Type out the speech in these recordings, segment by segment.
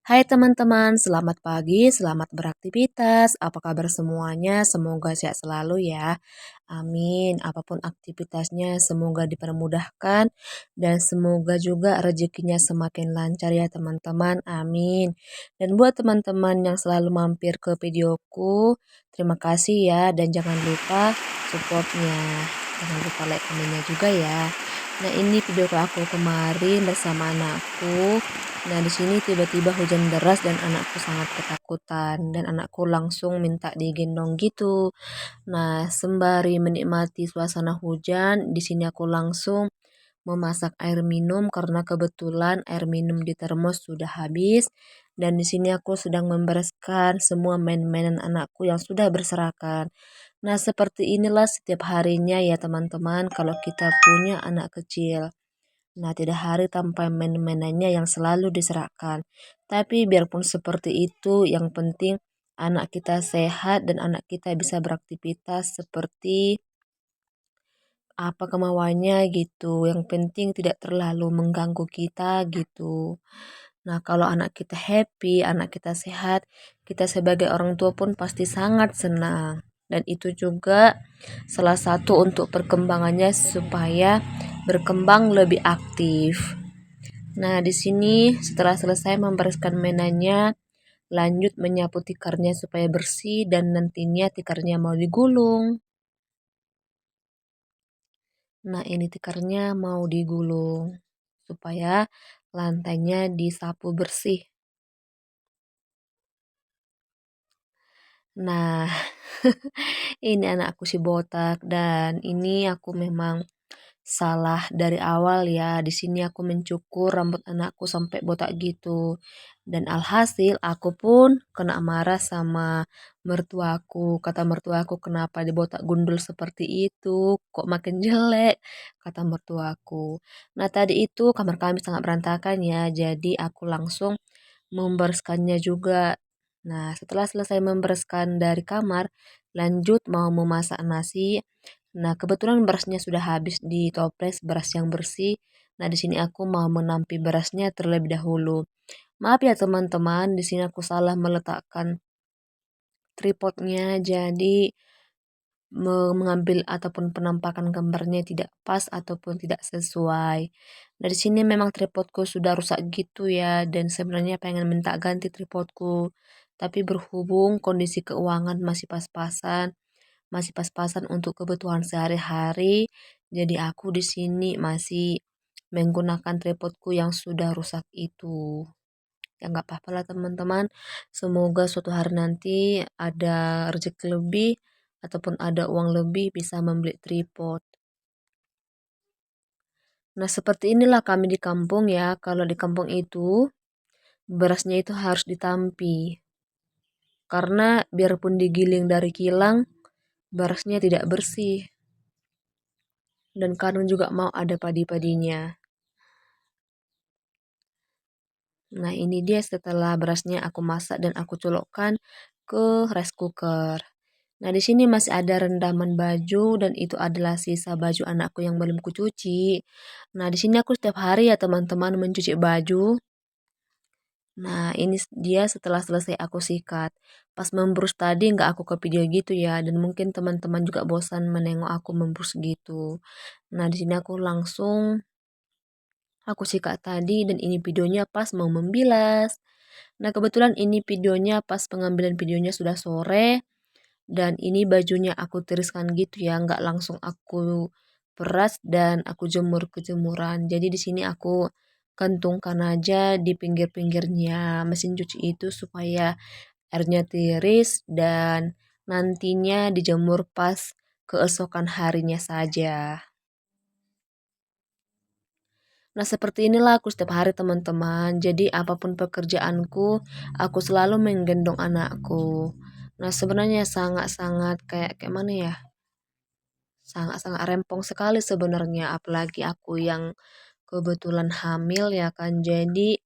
Hai teman-teman, selamat pagi, selamat beraktivitas. Apa kabar semuanya? Semoga sehat selalu ya. Amin. Apapun aktivitasnya, semoga dipermudahkan dan semoga juga rezekinya semakin lancar ya teman-teman. Amin. Dan buat teman-teman yang selalu mampir ke videoku, terima kasih ya dan jangan lupa supportnya. Jangan lupa like komennya juga ya. Nah, ini video aku kemarin bersama anakku. Nah, di sini tiba-tiba hujan deras dan anakku sangat ketakutan dan anakku langsung minta digendong gitu. Nah, sembari menikmati suasana hujan, di sini aku langsung memasak air minum karena kebetulan air minum di termos sudah habis dan di sini aku sedang membereskan semua main-mainan anakku yang sudah berserakan. Nah, seperti inilah setiap harinya ya teman-teman kalau kita punya anak kecil. Nah, tidak hari tanpa main-mainannya yang selalu diserahkan. Tapi biarpun seperti itu, yang penting anak kita sehat dan anak kita bisa beraktivitas seperti apa kemauannya gitu. Yang penting tidak terlalu mengganggu kita gitu. Nah, kalau anak kita happy, anak kita sehat, kita sebagai orang tua pun pasti sangat senang. Dan itu juga salah satu untuk perkembangannya supaya berkembang lebih aktif. Nah, di sini setelah selesai membereskan mainannya, lanjut menyapu tikarnya supaya bersih dan nantinya tikarnya mau digulung. Nah, ini tikarnya mau digulung supaya lantainya disapu bersih. Nah, ini anakku si botak dan ini aku memang salah dari awal ya. Di sini aku mencukur rambut anakku sampai botak gitu. Dan alhasil aku pun kena marah sama mertuaku. Kata mertuaku, "Kenapa dibotak gundul seperti itu? Kok makin jelek?" Kata mertuaku. Nah, tadi itu kamar kami sangat berantakan ya. Jadi aku langsung membereskannya juga. Nah, setelah selesai membereskan dari kamar, lanjut mau memasak nasi. Nah, kebetulan berasnya sudah habis di toples, beras yang bersih. Nah, di sini aku mau menampi berasnya terlebih dahulu. Maaf ya teman-teman, di sini aku salah meletakkan tripodnya, jadi mengambil ataupun penampakan gambarnya tidak pas ataupun tidak sesuai. Dari sini memang tripodku sudah rusak gitu ya dan sebenarnya pengen minta ganti tripodku. Tapi berhubung kondisi keuangan masih pas-pasan untuk kebutuhan sehari-hari, jadi aku di sini masih menggunakan tripodku yang sudah rusak itu. Ya nggak apa-apa lah teman-teman. Semoga suatu hari nanti ada rezeki lebih ataupun ada uang lebih bisa membeli tripod. Nah, seperti inilah kami di kampung ya. Kalau di kampung itu berasnya itu harus ditampi. Karena biarpun digiling dari kilang, berasnya tidak bersih. Dan kadang juga mau ada padi-padinya. Nah, ini dia setelah berasnya aku masak dan aku colokkan ke rice cooker. Nah, di sini masih ada rendaman baju dan itu adalah sisa baju anakku yang belum kucuci. Nah, di sini aku setiap hari ya teman-teman mencuci baju. Nah, ini dia setelah selesai aku sikat. Pas membrus tadi nggak aku ke video gitu ya, dan mungkin teman-teman juga bosan menengok aku membrus gitu. Nah, di sini aku sikat tadi dan ini videonya pas mau membilas. Nah, kebetulan ini videonya pas pengambilan videonya sudah sore dan ini bajunya aku tiriskan gitu ya, nggak langsung aku peras dan aku jemur ke jemuran. Jadi di sini aku kantungkan aja di pinggir-pinggirnya mesin cuci itu supaya airnya tiris dan nantinya dijemur pas keesokan harinya saja. Nah, seperti inilah aku setiap hari teman-teman. Jadi apapun pekerjaanku, aku selalu menggendong anakku. Nah, sebenarnya sangat-sangat kayak kayak mana ya? Sangat-sangat rempong sekali sebenarnya, apalagi aku yang kebetulan hamil ya kan. Jadi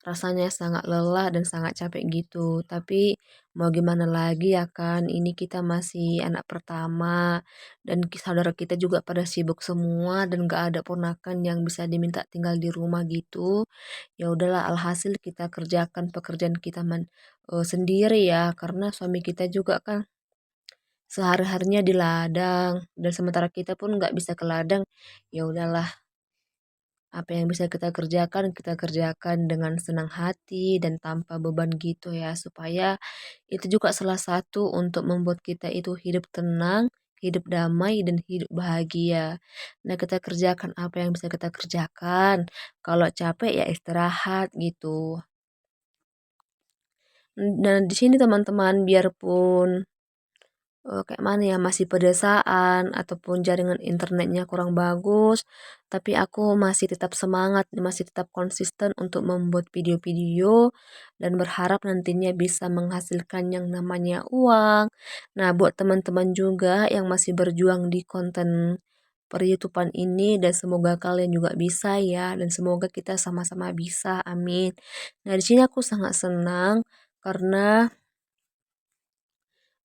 rasanya sangat lelah dan sangat capek gitu. Tapi mau gimana lagi ya kan, ini kita masih anak pertama dan saudara kita juga pada sibuk semua dan gak ada ponakan yang bisa diminta tinggal di rumah gitu. Ya udahlah alhasil kita kerjakan pekerjaan kita sendiri ya, karena suami kita juga kan sehari-harinya di ladang dan sementara kita pun nggak bisa ke ladang. Ya udahlah, apa yang bisa kita kerjakan dengan senang hati dan tanpa beban gitu ya, supaya itu juga salah satu untuk membuat kita itu hidup tenang, hidup damai, dan hidup bahagia. Nah, kita kerjakan apa yang bisa kita kerjakan. Kalau capek ya istirahat gitu. Dan di sini teman-teman, biarpun kayak mana ya, masih pedesaan ataupun jaringan internetnya kurang bagus, tapi aku masih tetap semangat, masih tetap konsisten untuk membuat video-video dan berharap nantinya bisa menghasilkan yang namanya uang. Nah, buat teman-teman juga yang masih berjuang di konten per-YouTubean ini dan semoga kalian juga bisa ya dan semoga kita sama-sama bisa. Amin. Nah, di sini aku sangat senang karena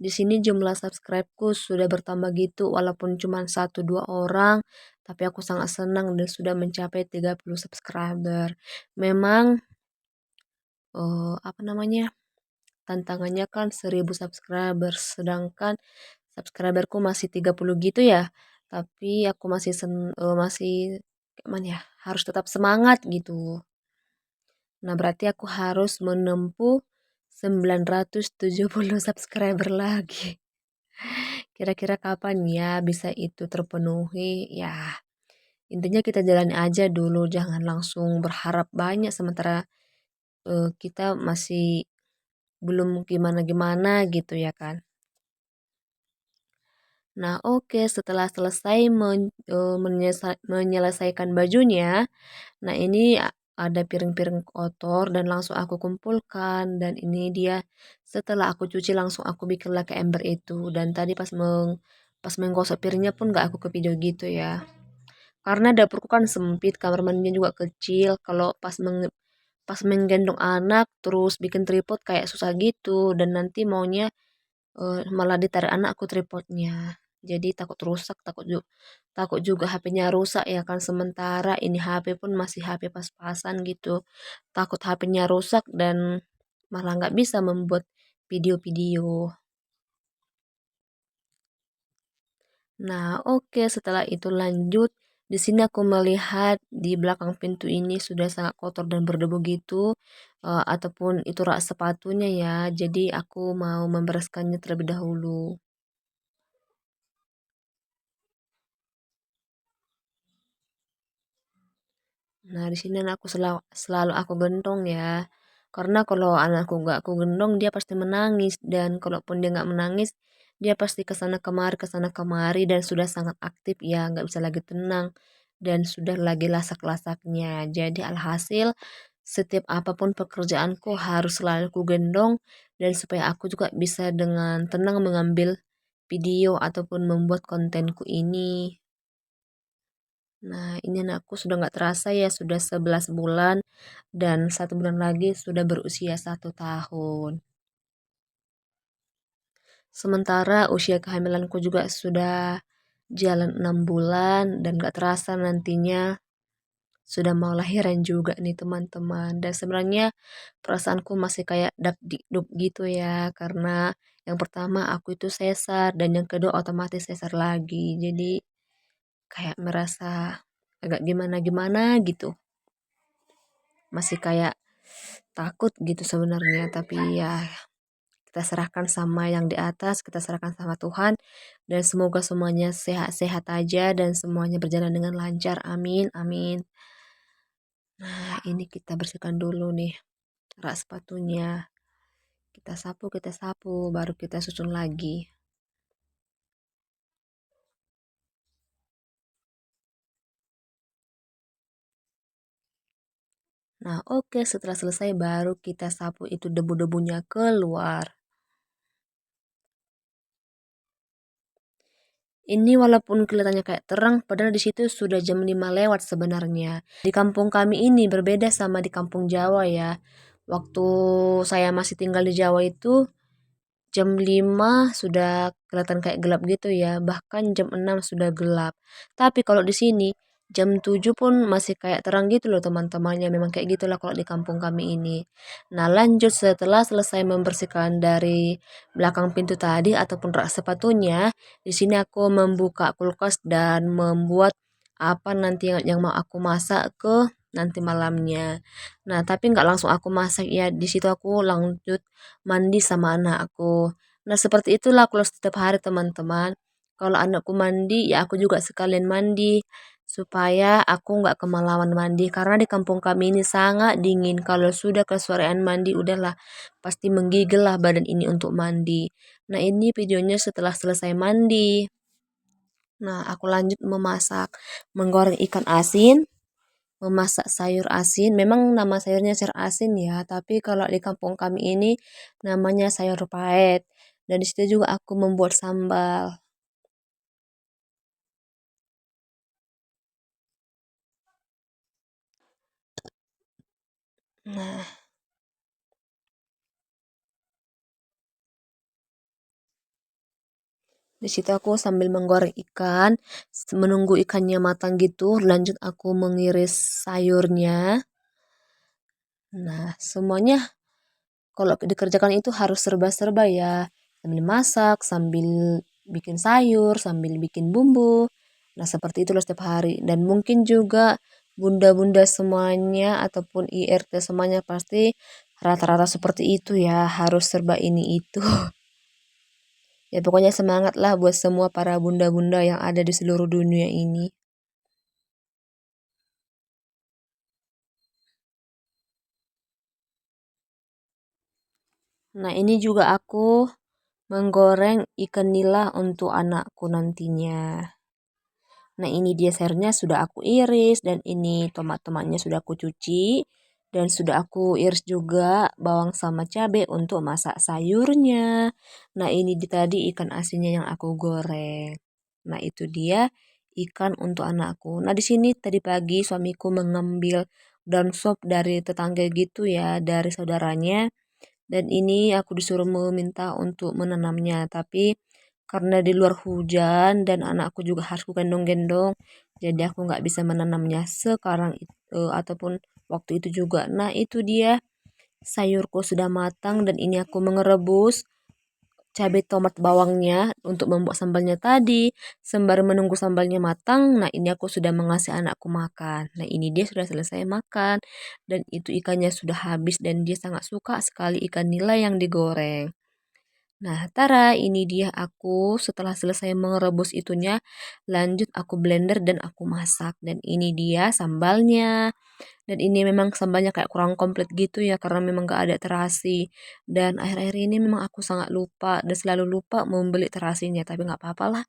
di sini jumlah subscribe-ku sudah bertambah gitu walaupun cuma satu 2 orang, tapi aku sangat senang dan sudah mencapai 30 subscriber. Memang, apa namanya, tantangannya kan 1000 subscriber, sedangkan subscriberku masih 30 gitu ya. Tapi aku masih kayak mana ya, harus tetap semangat gitu. Nah, berarti aku harus menempuh 970 subscriber lagi. Kira-kira kapan ya bisa itu terpenuhi? Ya, intinya kita jalani aja dulu, jangan langsung berharap banyak sementara kita masih belum gimana-gimana gitu ya kan. Nah, oke, setelah selesai menyelesaikan bajunya, nah ini ada piring-piring kotor dan langsung aku kumpulkan dan ini dia setelah aku cuci langsung aku bikin ke ember itu dan tadi pas menggosok piringnya pun gak aku ke video gitu ya. Karena dapurku kan sempit, kamar mandinya juga kecil. Kalau pas menggendong anak terus bikin tripod kayak susah gitu dan nanti maunya malah ditarik anakku tripodnya. Jadi takut rusak, takut juga HP-nya rusak ya kan. Sementara ini HP pun masih HP pas-pasan gitu. Takut HP-nya rusak dan malah nggak bisa membuat video-video. Nah, oke, setelah itu lanjut. Di sini aku melihat di belakang pintu ini sudah sangat kotor dan berdebu gitu, ataupun itu rak sepatunya ya. Jadi aku mau membereskannya terlebih dahulu. Nah, di sini anakku selalu aku gendong ya. Karena kalau anakku nggak aku gendong, dia pasti menangis. Dan kalaupun dia nggak menangis, dia pasti ke sana kemari, dan sudah sangat aktif ya, nggak bisa lagi tenang. Dan sudah lagi lasak-lasaknya. Jadi alhasil, setiap apapun pekerjaanku harus selalu ku gendong. Dan supaya aku juga bisa dengan tenang mengambil video ataupun membuat kontenku ini. Nah, ini anakku sudah nggak terasa ya, sudah 11 bulan dan 1 bulan lagi sudah berusia 1 tahun. Sementara usia kehamilanku juga sudah jalan 6 bulan dan gak terasa nantinya sudah mau lahiran juga nih teman-teman. Dan sebenarnya perasaanku masih kayak dap gitu ya, karena yang pertama aku itu sesar dan yang kedua otomatis sesar lagi. Jadi kayak merasa agak gimana-gimana gitu. Masih kayak takut gitu sebenarnya, tapi ya kita serahkan sama yang di atas, kita serahkan sama Tuhan, dan semoga semuanya sehat-sehat aja dan semuanya berjalan dengan lancar. Amin, amin. Nah, ini kita bersihkan dulu nih rak sepatunya. Kita sapu, baru kita susun lagi. Nah, oke, setelah selesai baru kita sapu itu debu-debunya keluar. Ini walaupun kelihatannya kayak terang, padahal di situ sudah jam 5 lewat sebenarnya. Di kampung kami ini berbeda sama di kampung Jawa ya. Waktu saya masih tinggal di Jawa itu, jam 5 sudah kelihatan kayak gelap gitu ya, bahkan jam 6 sudah gelap. Tapi kalau di sini jam 7 pun masih kayak terang gitu loh teman-temannya. Memang kayak gitulah kalau di kampung kami ini. Nah, lanjut setelah selesai membersihkan dari belakang pintu tadi ataupun rak sepatunya, di sini aku membuka kulkas dan membuat apa nanti yang mau aku masak ke nanti malamnya. Nah, tapi nggak langsung aku masak ya. Di situ aku lanjut mandi sama anak aku. Nah, seperti itulah kalau setiap hari teman-teman. Kalau anakku mandi, ya aku juga sekalian mandi. Supaya aku nggak kemalaman mandi. Karena di kampung kami ini sangat dingin. Kalau sudah kesorean mandi, udahlah. Pasti menggigil lah badan ini untuk mandi. Nah, ini videonya setelah selesai mandi. Nah, aku lanjut memasak. Menggoreng ikan asin, memasak sayur asin. Memang nama sayurnya sayur asin ya, tapi kalau di kampung kami ini namanya sayur paet. Dan di situ juga aku membuat sambal. Nah, di situ aku sambil menggoreng ikan, menunggu ikannya matang gitu, lanjut aku mengiris sayurnya. Nah, semuanya kalau dikerjakan itu harus serba-serba ya. Sambil masak, sambil bikin sayur, sambil bikin bumbu. Nah, seperti itu loh setiap hari. Dan mungkin juga bunda-bunda semuanya ataupun IRT semuanya pasti rata-rata seperti itu ya. Harus serba ini itu. Ya pokoknya semangat lah buat semua para bunda-bunda yang ada di seluruh dunia ini. Nah, ini juga aku menggoreng ikan nila untuk anakku nantinya. Nah, ini dia sayurnya sudah aku iris dan ini tomat-tomatnya sudah aku cuci dan sudah aku iris juga bawang sama cabai untuk masak sayurnya. Nah, ini tadi ikan asinnya yang aku goreng. Nah, itu dia ikan untuk anakku. Nah, di sini tadi pagi suamiku mengambil daun sop dari tetangga gitu ya, dari saudaranya. Dan ini aku disuruh meminta untuk menanamnya, tapi karena di luar hujan dan anakku juga harus gendong-gendong, jadi aku nggak bisa menanamnya sekarang ataupun waktu itu juga. Nah, itu dia sayurku sudah matang dan ini aku mengerebus cabai tomat bawangnya untuk membuat sambalnya tadi. Sembari menunggu sambalnya matang, nah ini aku sudah mengasih anakku makan. Nah, ini dia sudah selesai makan dan itu ikannya sudah habis dan dia sangat suka sekali ikan nila yang digoreng. Nah, Tara, ini dia aku setelah selesai merebus itunya, lanjut aku blender dan aku masak. Dan ini dia sambalnya. Dan ini memang sambalnya kayak kurang komplit gitu ya karena memang gak ada terasi. Dan akhir-akhir ini memang aku sangat lupa dan selalu lupa membeli terasinya. Tapi nggak apa-apa lah.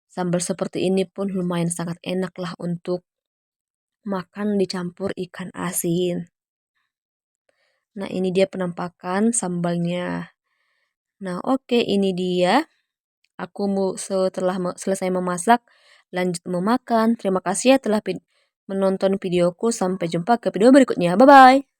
Sambal seperti ini pun lumayan sangat enak lah untuk makan dicampur ikan asin. Nah, ini dia penampakan sambalnya. Nah, oke, ini dia. Aku mau setelah selesai memasak, lanjut memakan. Terima kasih ya telah menonton videoku. Sampai jumpa ke video berikutnya. Bye-bye.